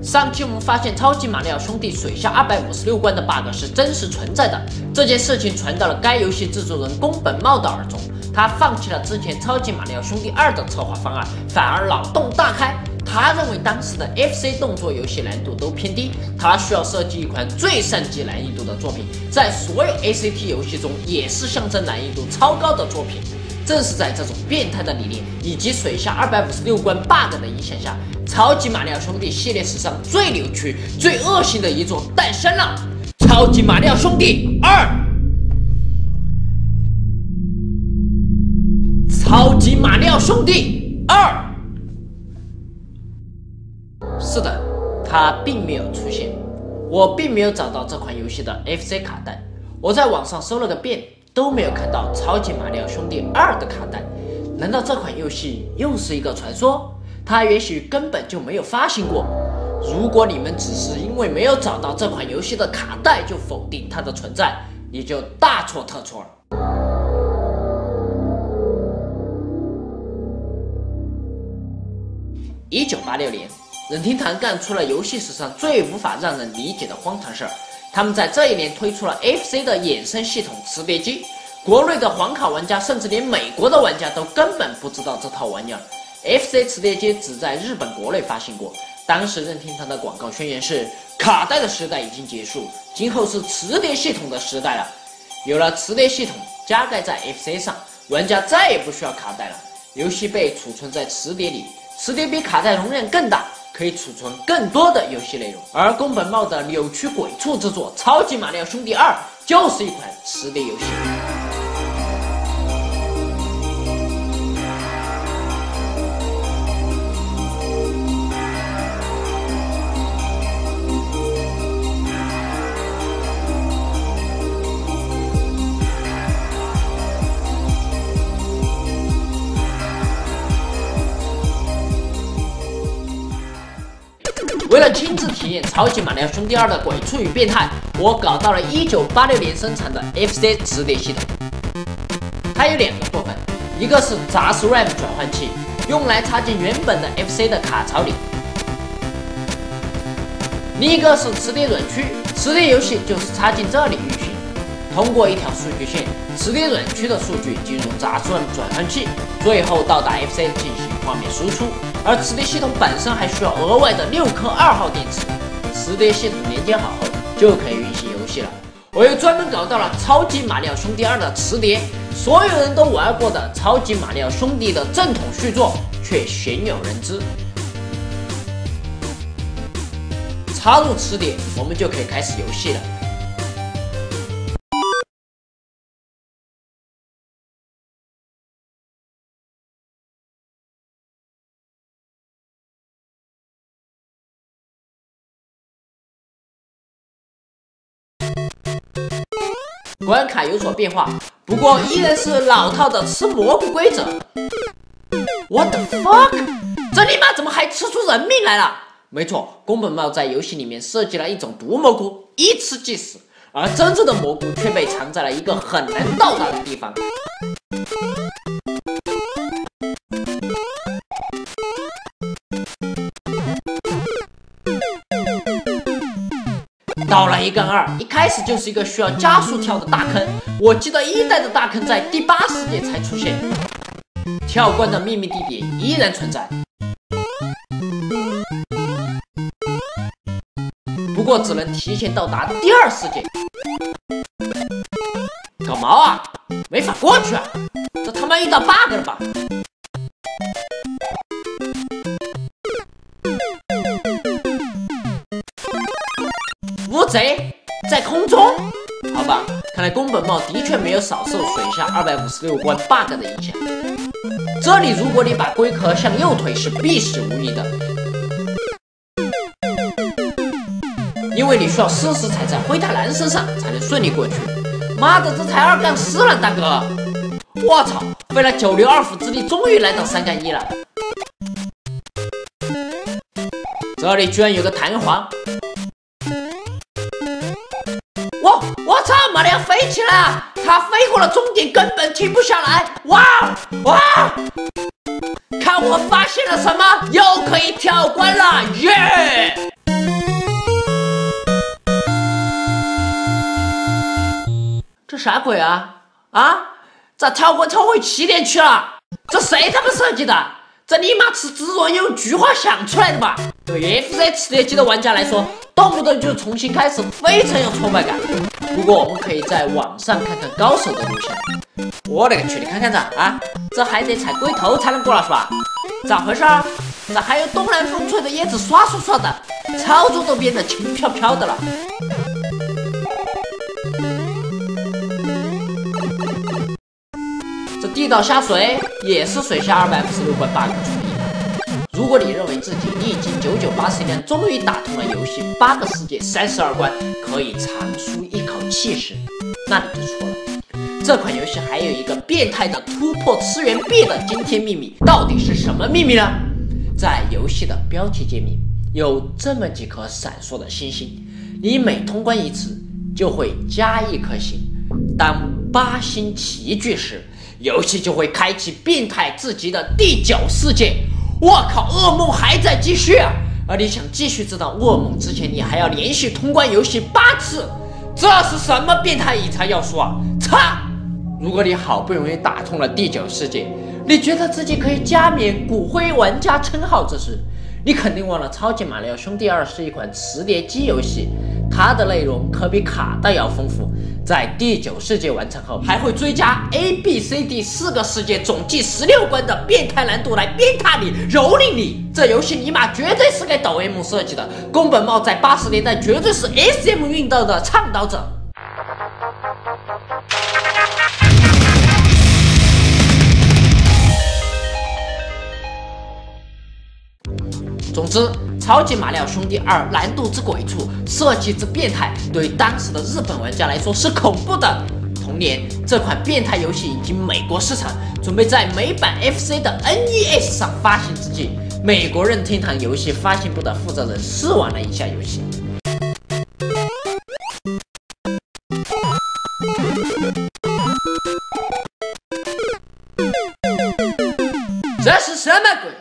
上期我们发现超级马里奥兄弟水下256关的 bug 是真实存在的，这件事情传到了该游戏制作人宫本茂的耳中，他放弃了之前超级马里奥兄弟2的策划方案，反而脑洞大开。他认为当时的 FC 动作游戏难度都偏低，他需要设计一款最升级难易度的作品，在所有 ACT 游戏中也是象征难易度超高的作品。正是在这种变态的理念以及水下256关 bug 的影响下，超级马里奥兄弟系列史上最扭曲、最恶心的一作诞生了——超级马里奥兄弟2。超级马里奥兄弟2。是的，它并没有出现，我并没有找到这款游戏的 FC 卡带，我在网上搜了个遍。都没有看到超级马里奥兄弟2的卡带，难道这款游戏又是一个传说？它也许根本就没有发行过。如果你们只是因为没有找到这款游戏的卡带就否定它的存在，你就大错特错了。1986年，任天堂干出了游戏史上最无法让人理解的荒唐事儿。他们在这一年推出了 FC 的衍生系统磁碟机，国内的黄卡玩家甚至连美国的玩家都根本不知道这套玩意儿。FC 磁碟机只在日本国内发行过，当时任天堂的广告宣言是：卡带的时代已经结束，今后是磁碟系统的时代了。有了磁碟系统加盖在 FC 上，玩家再也不需要卡带了，游戏被储存在磁碟里，磁碟比卡带容量更大，可以储存更多的游戏内容。而宫本茂的扭曲鬼畜之作《超级马里奥兄弟2》就是一款磁碟游戏。为了亲自体验超级马里奥兄弟2的鬼畜与变态，我搞到了1986年生产的 FC 磁碟系统。它有2个部分，一个是杂式 RAM 转换器，用来插进原本的 FC 的卡槽里；另一个是磁碟软区，磁碟游戏就是插进这里运行。通过一条数据线，磁碟软区的数据进入杂式 RAM 转换器，最后到达 FC 进行画面输出。而磁碟系统本身还需要额外的6颗2号电池，磁碟系统连接好后就可以运行游戏了。我又专门搞到了超级马里奥兄弟2的磁碟，所有人都玩过的超级马里奥兄弟的正统续作却鲜有人知。插入磁碟，我们就可以开始游戏了。关卡有所变化，不过依然是老套的吃蘑菇规则。What the fuck？ 这尼玛怎么还吃出人命来了？没错，宫本茂在游戏里面设计了一种毒蘑菇，一吃即死，而真正的蘑菇却被藏在了一个很难到达的地方。到了1杠2，一开始就是一个需要加速跳的大坑。我记得1代的大坑在第8世界才出现，跳关的秘密地点依然存在，不过只能提前到达第2世界。搞毛啊！没法过去啊！这他妈遇到 bug 了吧？乌贼在空中，好吧，看来宫本茂的确没有少受水下256关 bug 的影响。这里如果你把龟壳向右推是必死无疑的，因为你需要实时踩在灰太狼身上才能顺利过去。妈的，这才2杠4了，大哥！我操，费了962斧之力，终于来到3杠1了。这里居然有个弹簧！我操！马里奥飞起来了，他飞过了终点，根本停不下来！哇！看我发现了什么，又可以跳关了，耶！啥鬼啊？啊？咋跳过抽回起点去了？这谁他妈设计的？这尼玛是自若用句话想出来的吧？对 FC 磁碟机的玩家来说，动不动就重新开始，非常有挫败感。不过我们可以在网上看看高手的路线。我勒个去，你看看这啊，这还得踩龟头才能过了是吧？咋回事啊？咋还有东南风吹的叶子刷刷刷的，操作都变得轻飘飘的了。这地道下水也是水下256关 bug 创意的。如果你认为自己历经9981年终于打通了游戏8个世界32关，可以长舒一口气时，那你就错了。这款游戏还有一个变态的突破次元壁的惊天秘密，到底是什么秘密呢？在游戏的标题界面有这么几颗闪烁的星星，你每通关一次就会加1颗星。当8星齐聚时，游戏就会开启变态至极的第9世界。我靠，噩梦还在继续啊！而你想继续知道噩梦之前，你还要连续通关游戏8次，这是什么变态异常要素啊？擦！如果你好不容易打通了第9世界，你觉得自己可以加冕骨灰玩家称号之时，你肯定忘了《超级马里奥兄弟2》是一款磁碟机游戏，它的内容可比卡带要丰富。在第9世界完成后，还会追加 A、B、C、D 4个世界，总计16关的变态难度来鞭挞你、蹂躏你。这游戏尼玛绝对是给抖 M 设计的，宫本茂在80年代绝对是 SM 运动的倡导者。总之，超级马里奥兄弟2难度之鬼畜，设计之变态，对当时的日本玩家来说是恐怖的。同年，这款变态游戏引进美国市场，准备在美版 FC 的 NES 上发行之际，美国任天堂游戏发行部的负责人试玩了一下游戏。这是什么鬼？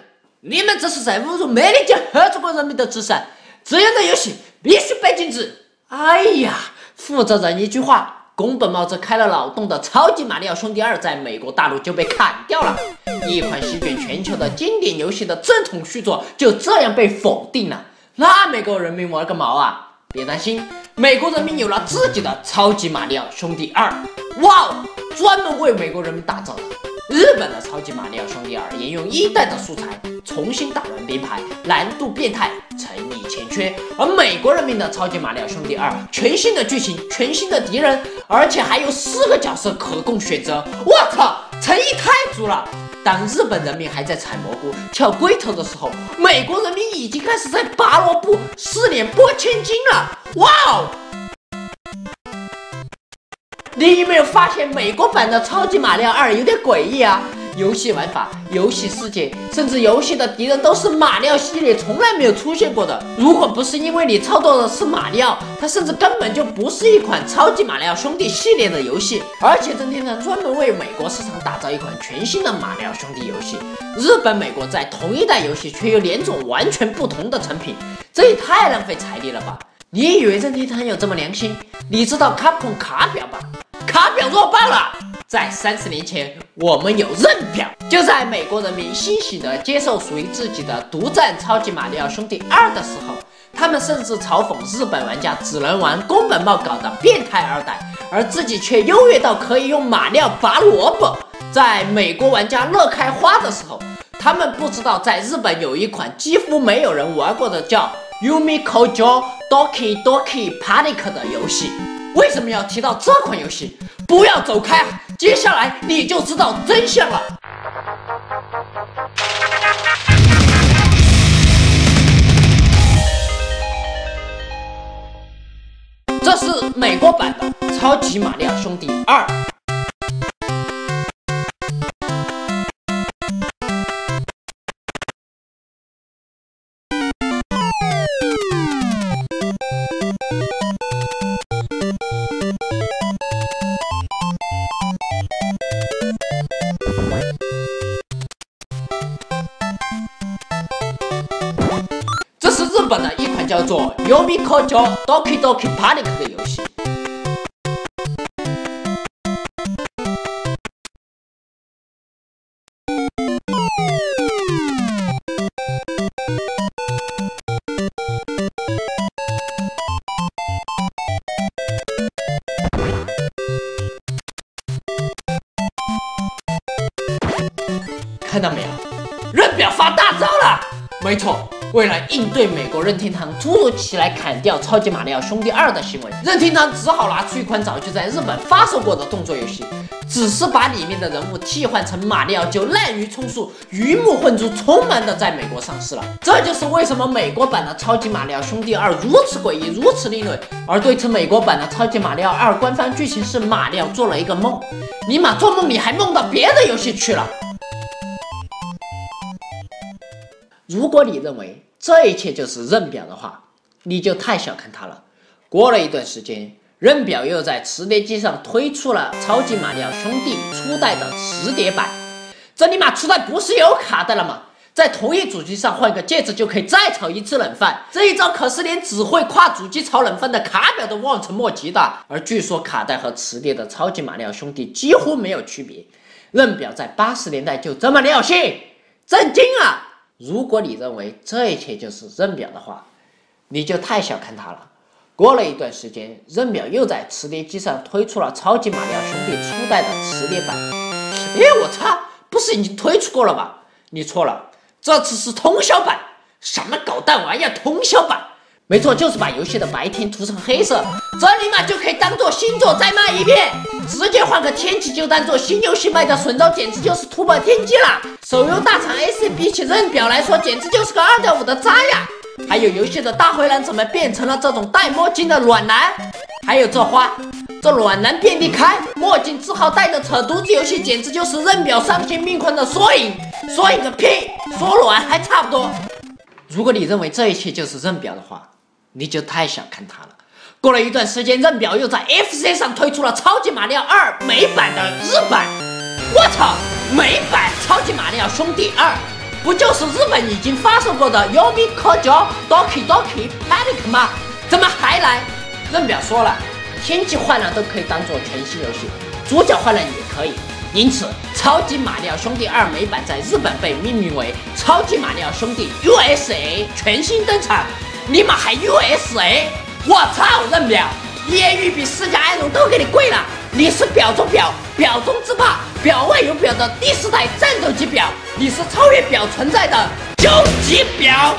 你们这是在侮辱美利坚合众国人民的智商！这样的游戏必须被禁止！哎呀，负责人一句话，宫本茂这开了脑洞的《超级马里奥兄弟2》在美国大陆就被砍掉了，一款席卷全球的经典游戏的正统续作就这样被否定了。那美国人民玩个毛啊！别担心，美国人民有了自己的《超级马里奥兄弟2》，哇哦，专门为美国人民打造的。日本的超级马里奥兄弟2沿用1代的素材，重新打乱编排，难度变态，诚意欠缺；而美国人民的超级马里奥兄弟2全新的剧情，全新的敌人，而且还有4个角色可供选择。我操，诚意太足了！当日本人民还在采蘑菇、跳龟头的时候，美国人民已经开始在拔萝卜、4连拨千斤了！哇哦！你有没有发现美国版的超级马里奥2有点诡异啊？游戏玩法、游戏世界，甚至游戏的敌人都是马里奥系列从来没有出现过的。如果不是因为你操作的是马里奥，它甚至根本就不是一款超级马里奥兄弟系列的游戏。而且任天堂专门为美国市场打造一款全新的马里奥兄弟游戏，日本、美国在同一代游戏却有2种完全不同的成品，这也太浪费财力了吧！你以为任天堂有这么良心？你知道Capcom卡表吧？卡表弱爆了！在30年前，我们有任表。就在美国人民欣喜地接受属于自己的独占超级马里奥兄弟2的时候，他们甚至嘲讽日本玩家只能玩宫本茂搞的变态2代，而自己却优越到可以用马里奥拔萝卜。在美国玩家乐开花的时候，他们不知道在日本有一款几乎没有人玩过的叫 Yumi Kojo Doki Doki Panic 的游戏。为什么要提到这款游戏？不要走开啊！接下来你就知道真相了。这是美国版的《超级马里奥兄弟2》。这是日本的一款叫做 Yumi Kojo Doki Doki Panic 的游戏。看到没有，任表发大招了！没错，为了应对美国任天堂突如其来砍掉超级马里奥兄弟2的行为，任天堂只好拿出一款早就在日本发售过的动作游戏，只是把里面的人物替换成马里奥就滥竽充数、鱼目混珠，匆忙的在美国上市了。这就是为什么美国版的超级马里奥兄弟2如此诡异、如此另类。而对此，美国版的超级马里奥2官方剧情是马里奥做了一个梦，尼玛做梦你还梦到别的游戏去了。如果你认为这一切就是任表的话，你就太小看他了。过了一段时间，任表又在磁碟机上推出了超级马里奥兄弟初代的磁碟版。这尼玛初代不是有卡带了吗？在同一主机上换个介质就可以再炒一次冷饭，这一招可是连只会跨主机炒冷饭的卡表都望尘莫及的。而据说卡带和磁碟的超级马里奥兄弟几乎没有区别，任表在80年代就这么尿性，震惊啊！如果你认为这一切就是任表的话，你就太小看他了。过了一段时间，任表又在磁碟机上推出了超级马里奥兄弟初代的磁碟版。我操，不是已经推出过了吗？你错了，这次是通宵版。什么狗蛋玩意儿通宵版？没错，就是把游戏的白天涂成黑色，这尼玛就可以当做新作再卖一遍，直接换个天气就当做新游戏卖的损招，简直就是突破天际了。手游大厂 AC 比起任表来说，简直就是个2.5的渣呀！还有游戏的大灰狼怎么变成了这种戴墨镜的暖男？还有这花，这暖男遍地开，墨镜自豪戴的扯犊子游戏，简直就是任表伤心命困的缩影。缩影个屁，缩卵还差不多。如果你认为这一切就是任表的话，你就太小看他了。过了一段时间，任表又在 FC 上推出了超级马里奥2美版的日版。我操，美版超级马里奥兄弟2不就是日本已经发售过的 Yomi Kojo Doki Doki Panic 吗？怎么还来？任表说了，天气换了都可以当做全新游戏，主角换了也可以。因此，超级马里奥兄弟2美版在日本被命名为超级马里奥兄弟 USA 全新登场。尼玛还 USA！ 我操，任表，叶玉比世嘉爱龙都给你贵了，你是表中表，表中之霸，表外有表的第4代战斗机表，你是超越表存在的究极表。